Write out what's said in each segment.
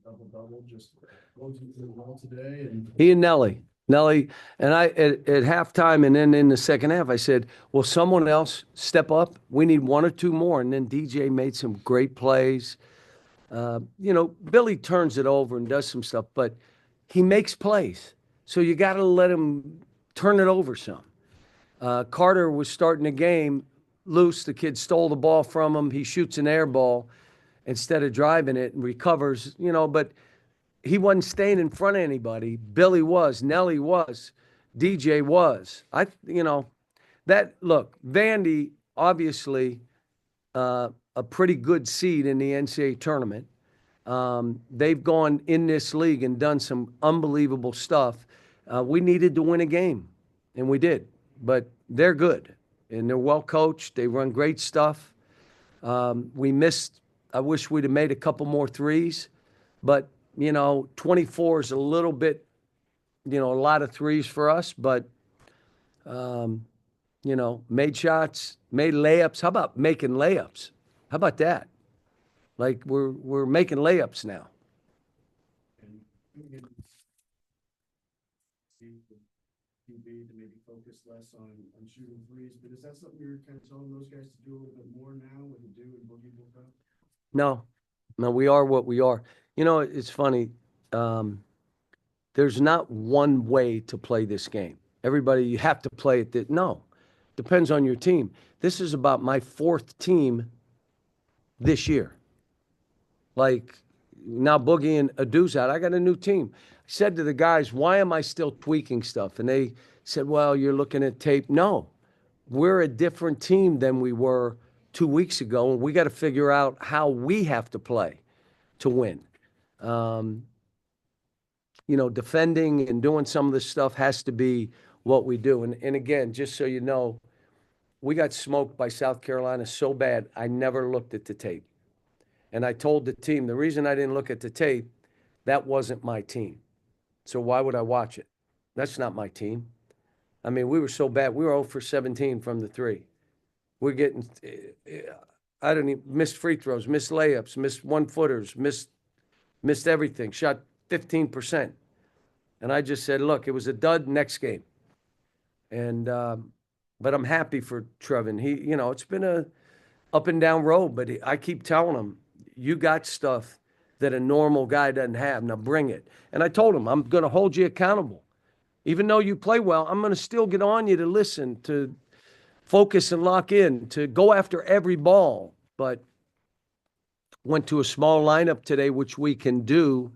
Double-double, just goes into the wall today. And He and Nelly. And I at halftime and then in the second half, I said, will someone else step up? We need one or two more. And then DJ made some great plays. Billy turns it over and does some stuff, but he makes plays. So you got to let him turn it over some. Carter was starting the game loose. The kid stole the ball from him. He shoots an air ball instead of driving it and recovers, but he wasn't staying in front of anybody. Billy was, Nelly was, DJ was. Vandy, obviously, a pretty good seed in the NCAA tournament. They've gone in this league and done some unbelievable stuff. We needed to win a game, and we did. But they're good, and they're well coached. They run great stuff. We missed. I wish we'd have made a couple more threes, but 24 is a little bit, a lot of threes for us. But made shots, made layups. How about making layups? How about that? Like we're making layups now. To maybe focus less on shooting threes, but is that something you're kind of telling those guys to do a little bit more now when you do in Boogie Bowl Cup? No, we are what we are. It's funny. There's not one way to play this game. Everybody, you have to play it. No, depends on your team. This is about my fourth team this year. Like now Boogie and Adu's out. I got a new team. I said to the guys, why am I still tweaking stuff? And they said, well, you're looking at tape. No, we're a different team than we were 2 weeks ago, and we got to figure out how we have to play to win. Defending and doing some of this stuff has to be what we do. And again, just so you know, we got smoked by South Carolina so bad, I never looked at the tape. And I told the team, the reason I didn't look at the tape, that wasn't my team. So why would I watch it? That's not my team. I mean, we were so bad. We were 0 for 17 from the three. We're getting, I don't even, missed free throws, missed layups, missed one-footers, missed everything, shot 15%. And I just said, look, it was a dud, next game. And, but I'm happy for Trevin. He, it's been a up and down road, but I keep telling him, you got stuff that a normal guy doesn't have. Now bring it. And I told him, I'm going to hold you accountable. Even though you play well, I'm going to still get on you to listen, to focus and lock in, to go after every ball. But went to a small lineup today, which we can do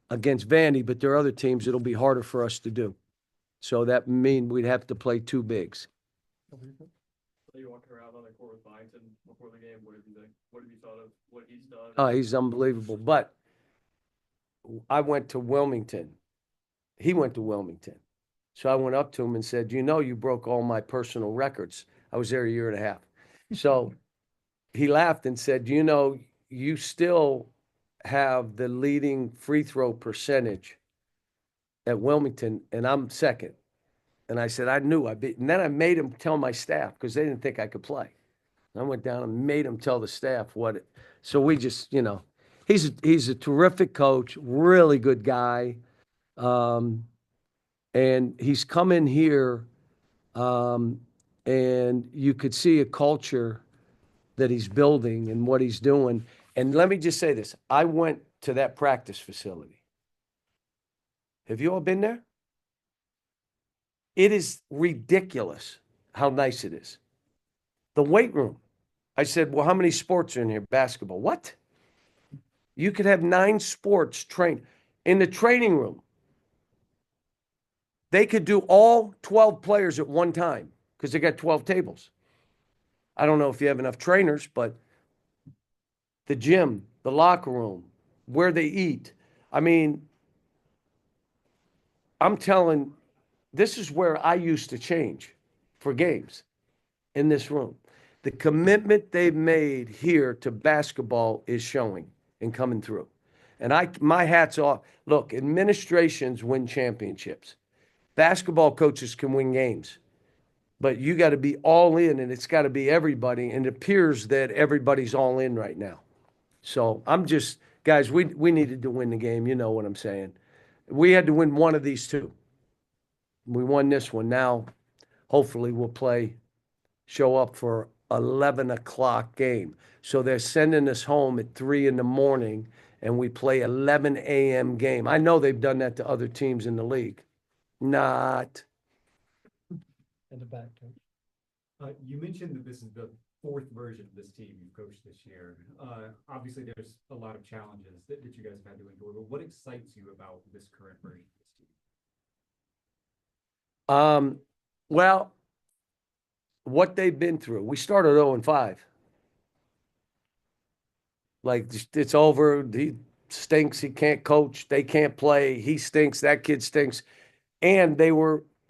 against Vandy, but there are other teams it'll be harder for us to do. So that means we'd have to play two bigs. You walking around on the court with Byington before the game. What have you think? What have you thought of what he's done? Oh, he's unbelievable. But I went to Wilmington. He went to Wilmington. So I went up to him and said, you broke all my personal records. I was there a year and a half. So he laughed and said, you still have the leading free throw percentage at Wilmington, and I'm second. And I said, I knew I beat. And then I made him tell my staff because they didn't think I could play. And I went down and made him tell the staff what. So we just, he's a terrific coach, really good guy. And he's come in here, and you could see a culture that he's building and what he's doing. And let me just say this. I went to that practice facility. Have you all been there? It is ridiculous how nice it is. The weight room. I said, well, how many sports are in here? Basketball. What? You could have 9 sports trained in the training room. They could do all 12 players at one time because they got 12 tables. I don't know if you have enough trainers, but the gym, the locker room, where they eat. I mean, I'm telling, this is where I used to change for games, in this room. The commitment they've made here to basketball is showing and coming through. And my hat's off. Look, administrations win championships. Basketball coaches can win games. but you got to be all in, and it's got to be everybody. And it appears that everybody's all in right now. So I'm just, guys, we needed to win the game. You know what I'm saying? We had to win one of these two. We won this one. Now, hopefully, we'll show up for 11 o'clock game. So they're sending us home at 3 in the morning, and we play 11 a.m. game. I know they've done that to other teams in the league. Not. In the back, Coach. You mentioned that this is the fourth version of this team you've coached this year. Obviously, there's a lot of challenges that you guys have had to endure, but what excites you about this current version of this team? Well, what they've been through. We started 0-5. Like, it's over. He stinks. He can't coach. They can't play. He stinks. That kid stinks. And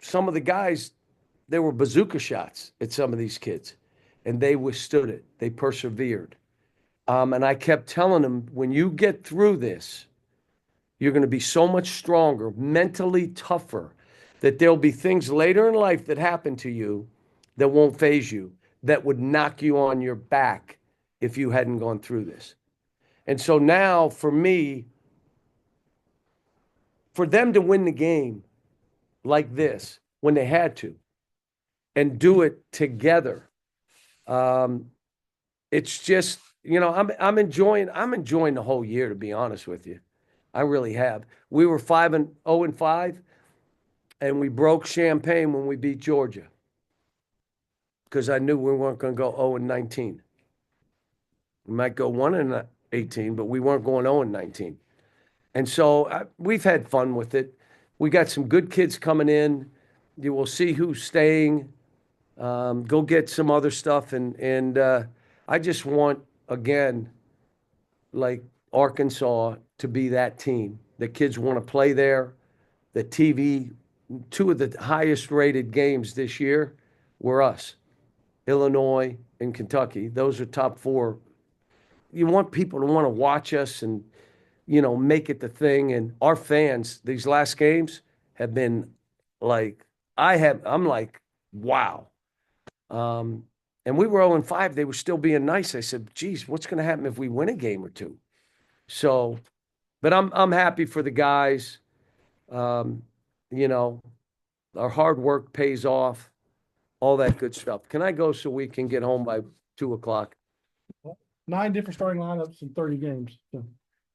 some of the guys, they were bazooka shots at some of these kids, and they withstood it. They persevered. And I kept telling them, when you get through this, you're going to be so much stronger, mentally tougher, that there'll be things later in life that happen to you that won't phase you, that would knock you on your back if you hadn't gone through this. And so now, for me, for them to win the game like this, when they had to, and do it together, it's just, I'm enjoying the whole year, to be honest with you. I really have. We were 0-5, and we broke champagne when we beat Georgia, because I knew we weren't going to go 0-19. We might go 1-18, but we weren't going 0-19. And so we've had fun with it. We got some good kids coming in. You will see who's staying. Go get some other stuff. And I just want, again, like Arkansas to be that team. The kids want to play there. The TV, two of the highest rated games this year were us, Illinois and Kentucky. Those are top four. You want people to want to watch us and, make it the thing. And our fans, these last games have been like, I'm like, wow. And we were 0-5. They were still being nice. I said, geez, what's going to happen if we win a game or two? So, but I'm happy for the guys. Our hard work pays off, all that good stuff. Can I go so we can get home by 2 o'clock? 9 different starting lineups in 30 games. So